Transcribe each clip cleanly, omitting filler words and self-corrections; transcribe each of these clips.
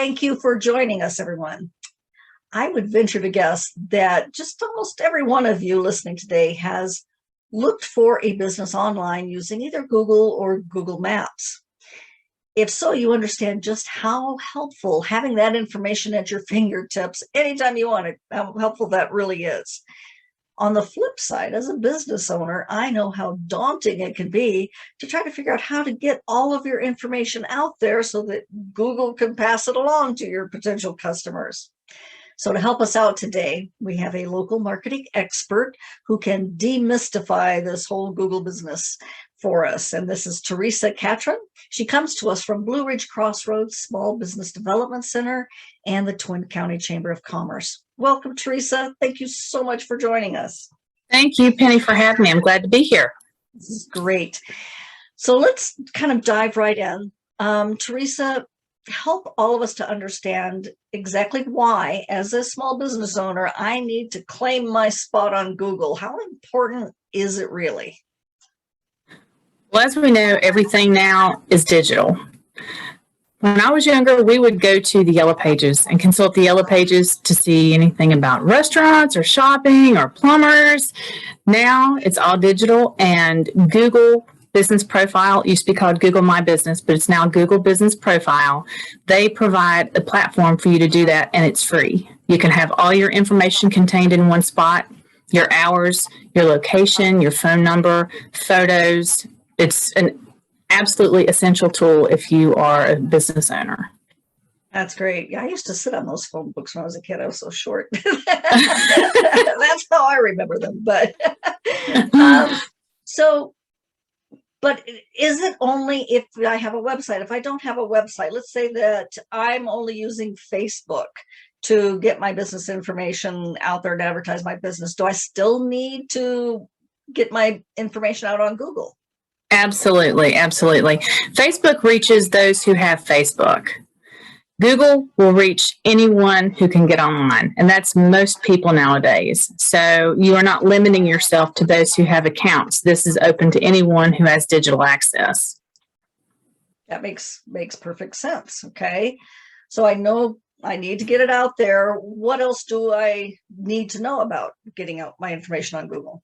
Thank you for joining us, everyone. I would venture to guess that just almost every one of you listening today has looked for a business online using either Google or Google Maps. If so, you understand just how helpful having that information at your fingertips anytime you want it, how helpful that really is. On the flip side, as a business owner, I know how daunting it can be to try to figure out how to get all of your information out there so that Google can pass it along to your potential customers. So to help us out today, we have a local marketing expert who can demystify this whole Google business for us. And this is Teresa Catron. She comes to us from Blue Ridge Crossroads Small Business Development Center and the Twin County Chamber of Commerce. Welcome, Teresa. Thank you so much for joining us. Thank you, Penny, for having me. I'm glad to be here. This is great. So let's kind of dive right in. Teresa, help all of us to understand exactly why, as a small business owner, I need to claim my spot on Google. How important is it really? Well, as we know, everything now is digital. When I was younger, we would go to the Yellow Pages and consult the Yellow Pages to see anything about restaurants or shopping or plumbers. Now it's all digital, and Google Business Profile used to be called Google My Business, but it's now Google Business Profile. They provide a platform for you to do that, and it's free. You can have all your information contained in one spot, your hours, your location, your phone number, photos. It's an absolutely essential tool if you are a business owner. That's great. Yeah, I used to sit on those phone books when I was a kid. I was so short. That's how I remember them. But but is it only if I have a website? If I don't have a website, let's say that I'm only using Facebook to get my business information out there to advertise my business, do I still need to get my information out on Google? Absolutely, absolutely. Facebook reaches those who have Facebook. Google will reach anyone who can get online, and that's most people nowadays. So you are not limiting yourself to those who have accounts. This is open to anyone who has digital access. That makes perfect sense. Okay. So I know I need to get it out there. What else do I need to know about getting out my information on Google?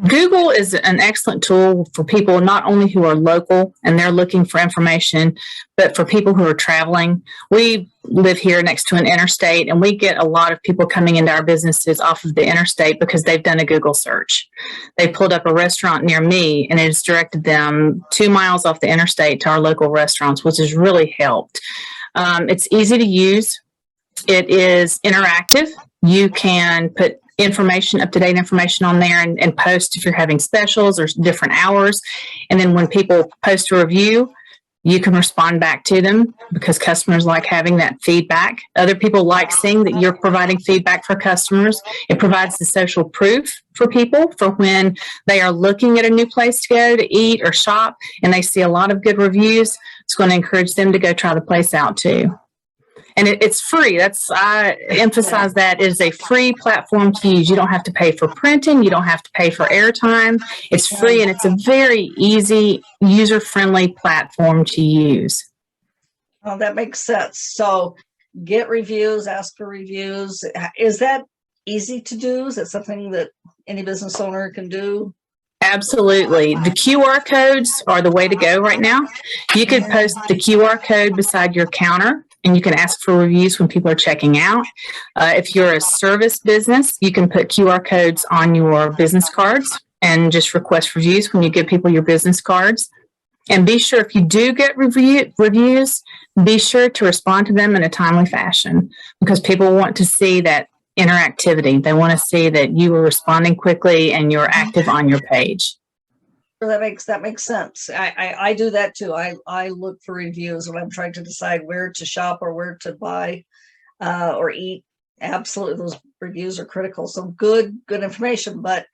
Google is an excellent tool for people not only who are local and they're looking for information, but for people who are traveling. We live here next to an interstate, and we get a lot of people coming into our businesses off of the interstate because they've done a Google search. They pulled up a restaurant near me, and it has directed them 2 miles off the interstate to our local restaurants, which has really helped. It's easy to use. It is interactive. You can put up-to-date information on there and post if you're having specials or different hours. And then when people post a review, you can respond back to them because customers like having that feedback. Other people like seeing that you're providing feedback for customers. It provides the social proof for people for when they are looking at a new place to go to eat or shop and they see a lot of good reviews. It's going to encourage them to go try the place out too. And it's free. I emphasize that it is a free platform to use. You don't have to pay for printing. You don't have to pay for airtime. It's free, and it's a very easy, user-friendly platform to use. Oh, that makes sense. So get reviews, ask for reviews. Is that easy to do? Is that something that any business owner can do? Absolutely. The QR codes are the way to go right now. You could post the QR code beside your counter, and you can ask for reviews when people are checking out. If you're a service business, you can put QR codes on your business cards and just request reviews when you give people your business cards. And be sure, if you do get reviews, be sure to respond to them in a timely fashion because people want to see that interactivity. They want to see that you are responding quickly and you're active on your page. That makes sense. I do that too. I look for reviews when I'm trying to decide where to shop or where to buy or eat. Absolutely, those reviews are critical. So good information. But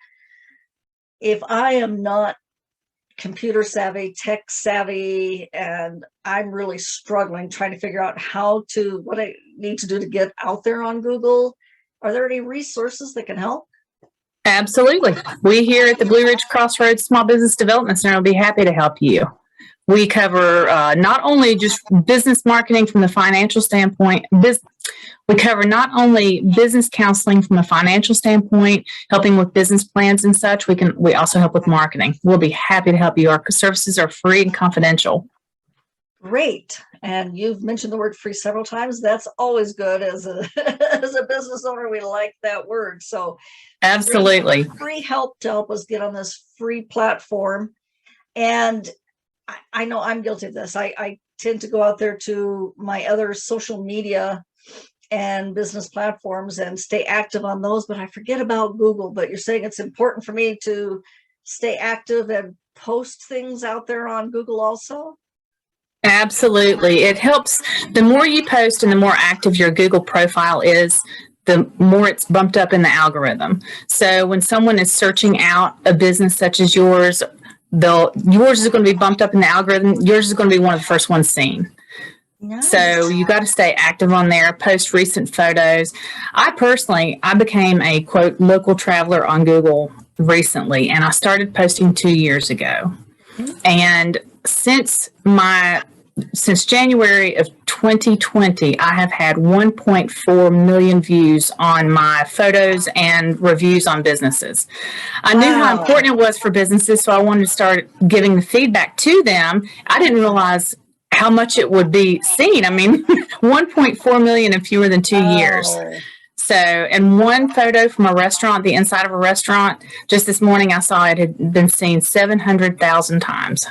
if I am not computer savvy, tech savvy, and I'm really struggling trying to figure out what I need to do to get out there on Google, are there any resources that can help? Absolutely. We here at the Blue Ridge Crossroads Small Business Development Center will be happy to help you. We cover not only just business marketing from the financial standpoint, we cover not only business counseling from a financial standpoint, helping with business plans and such. We also help with marketing. We'll be happy to help you. Our services are free and confidential. Great. And you've mentioned the word free several times. That's always good as a as a business owner. We like that word. So absolutely free help to help us get on this free platform. And I know I'm guilty of this. I tend to go out there to my other social media and business platforms and stay active on those, but I forget about Google. But you're saying it's important for me to stay active and post things out there on Google also? Absolutely. It helps. The more you post and the more active your Google profile is, the more it's bumped up in the algorithm. So when someone is searching out a business such as yours, yours is going to be bumped up in the algorithm. Yours is going to be one of the first ones seen. Nice. So you got to stay active on there, post recent photos. I became a quote local traveler on Google recently, and I started posting 2 years ago. Mm-hmm. And since January of 2020, I have had 1.4 million views on my photos and reviews on businesses. I knew how important it was for businesses, so I wanted to start giving the feedback to them. I didn't realize how much it would be seen. I mean, 1.4 million in fewer than 2 years. So, and one photo from a restaurant, the inside of a restaurant, just this morning I saw it had been seen 700,000 times.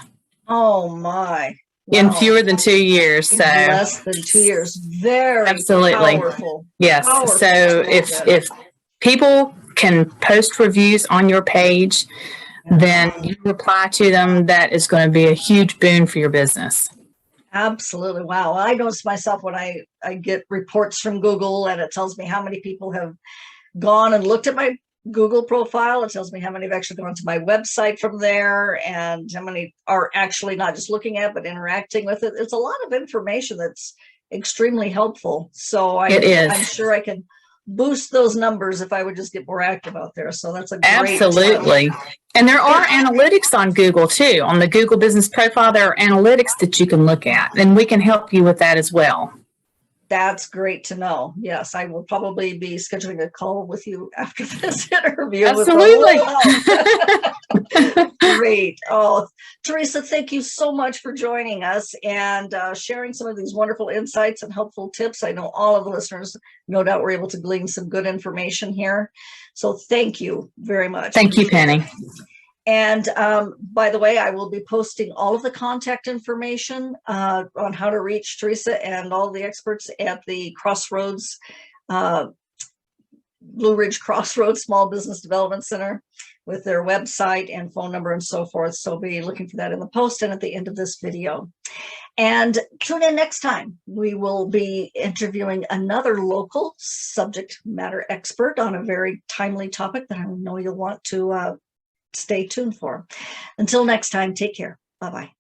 Oh my. Wow. In fewer than 2 years. So less than 2 years. Very absolutely powerful. Yes. Powerful. So if people can post reviews on your page, then you reply to them, that is going to be a huge boon for your business. Absolutely. Wow. I notice myself when I get reports from Google and it tells me how many people have gone and looked at my Google profile. It tells me how many have actually gone to my website from there and how many are actually not just looking at, but interacting with it. It's a lot of information that's extremely helpful. So I'm sure I can boost those numbers if I would just get more active out there. So that's a great absolutely. And there are analytics on Google too. On the Google Business Profile, there are analytics that you can look at, and we can help you with that as well. That's great to know. Yes, I will probably be scheduling a call with you after this interview. Absolutely. Great. Oh, Teresa, thank you so much for joining us and sharing some of these wonderful insights and helpful tips. I know all of the listeners, no doubt, were able to glean some good information here. So thank you very much. Thank you, Penny. And by the way, I will be posting all of the contact information on how to reach Teresa and all the experts at the Crossroads, Blue Ridge Crossroads Small Business Development Center, with their website and phone number and so forth. So be looking for that in the post and at the end of this video. And tune in next time. We will be interviewing another local subject matter expert on a very timely topic that I know you'll want to stay tuned for. Until next time, take care. Bye-bye.